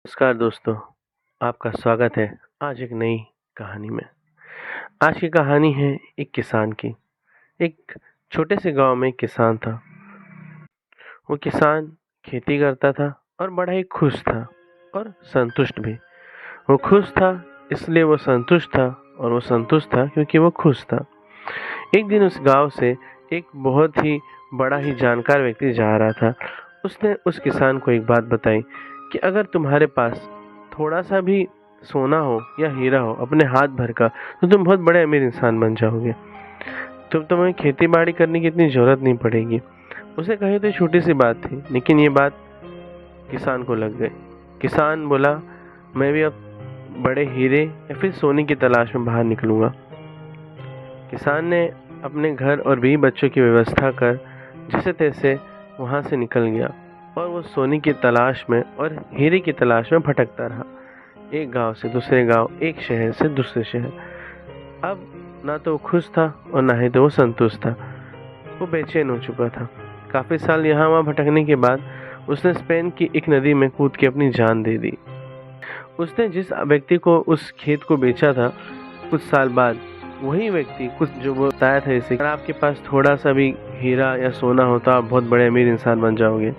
नमस्कार दोस्तों, आपका स्वागत है आज एक नई कहानी में। आज की कहानी है एक किसान की। एक छोटे से गांव में एक किसान था। वो किसान खेती करता था और बड़ा ही खुश था और संतुष्ट भी। वो खुश था इसलिए वो संतुष्ट था और वो संतुष्ट था क्योंकि वो खुश था। एक दिन उस गांव से एक बहुत ही बड़ा ही जानकार व्यक्ति जा रहा था। उसने उस किसान को एक बात बताई कि अगर तुम्हारे पास थोड़ा सा भी सोना हो या हीरा हो अपने हाथ भर का, तो तुम बहुत बड़े अमीर इंसान बन जाओगे। तो तुम्हें खेती बाड़ी करने की इतनी जरूरत नहीं पड़ेगी। उसे कही तो छोटी सी बात थी, लेकिन ये बात किसान को लग गई। किसान बोला, मैं भी अब बड़े हीरे या फिर सोने की तलाश में बाहर निकलूंगा। किसान ने अपने घर और बीवी बच्चों की व्यवस्था कर जैसे तैसे वहां से निकल गया और वो सोने की तलाश में और हीरे की तलाश में भटकता रहा। एक गांव से दूसरे गांव, एक शहर से दूसरे शहर। अब ना तो वो खुश था और ना ही तो वो संतुष्ट था। वो बेचैन हो चुका था। काफी साल यहाँ वहाँ भटकने के बाद उसने स्पेन की एक नदी में कूद के अपनी जान दे दी। उसने जिस व्यक्ति को उस खेत को बेचा था, कुछ साल बाद वही व्यक्ति कुछ जो वो बताया था इसे, अगर आपके पास थोड़ा सा भी हीरा या सोना हो तो आप बहुत बड़े अमीर इंसान बन जाओगे।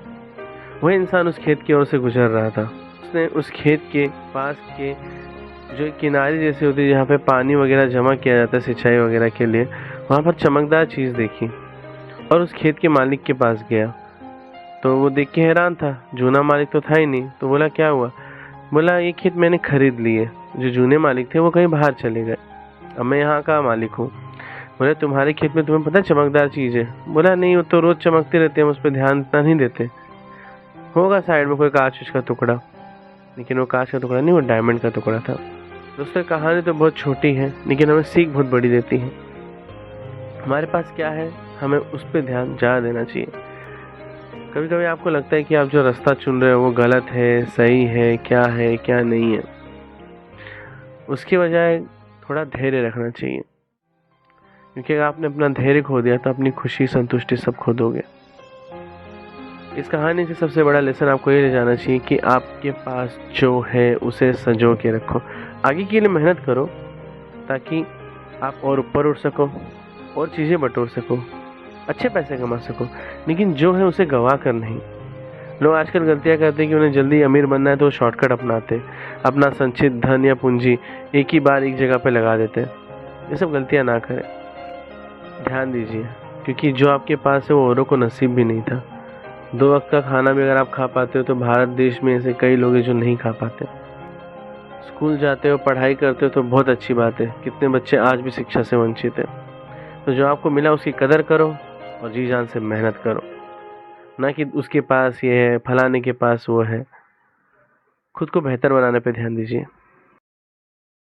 वही इंसान उस खेत की ओर से गुजर रहा था। उसने उस खेत के पास के जो एक किनारे जैसी होती है जहाँ पे पानी वगैरह जमा किया जाता है सिंचाई वगैरह के लिए, वहाँ पर चमकदार चीज़ देखी और उस खेत के मालिक के पास गया। तो वो देख के हैरान था, जूना मालिक तो था ही नहीं। तो बोला, क्या हुआ? बोला, ये खेत मैंने खरीद लिए। जो जूने मालिक थे वो कहीं बाहर चले गए, अब मैं यहाँ का मालिक हूँ। बोले, तुम्हारे खेत में तुम्हें पता है चमकदार चीज़ है? बोला, नहीं, वो तो रोज चमकते रहते हैं, हम उस पर ध्यान इतना नहीं देते। होगा साइड में कोई कांच का टुकड़ा, लेकिन वो कांच का टुकड़ा नहीं, वो डायमंड का टुकड़ा था। दोस्तों, कहानी तो बहुत छोटी है लेकिन हमें सीख बहुत बड़ी देती है। हमारे पास क्या है, हमें उस पर ध्यान ज़्यादा देना चाहिए। कभी कभी आपको लगता है कि आप जो रास्ता चुन रहे हो वो गलत है, सही है क्या नहीं है। उसके बजाय थोड़ा धैर्य रखना चाहिए, क्योंकि अगर आपने अपना धैर्य खो दिया तो अपनी खुशी संतुष्टि सब खो दोगे। इस कहानी से सबसे बड़ा लेसन आपको ये ले जाना चाहिए कि आपके पास जो है उसे संजो के रखो। आगे के लिए मेहनत करो ताकि आप और ऊपर उठ सको और चीज़ें बटोर सको, अच्छे पैसे कमा सको, लेकिन जो है उसे गवा कर नहीं। लोग आजकल गलतियां करते हैं कि उन्हें जल्दी अमीर बनना है तो वो शॉर्टकट अपनाते हैं। अपना संचित धन या पूंजी एक ही बार एक जगह पे लगा देते हैं। ये सब गलतियां ना करें, ध्यान दीजिए, क्योंकि जो आपके पास है वो औरों को नसीब भी नहीं था। 2 वक्त का खाना भी अगर आप खा पाते हो तो भारत देश में ऐसे कई लोग हैं जो नहीं खा पाते। स्कूल जाते हो, पढ़ाई करते हो तो बहुत अच्छी बात है। कितने बच्चे आज भी शिक्षा से वंचित हैं। तो जो आपको मिला उसकी कदर करो और जी जान से मेहनत करो, ना कि उसके पास ये है, फलाने के पास वो है। खुद को बेहतर बनाने पे ध्यान दीजिए।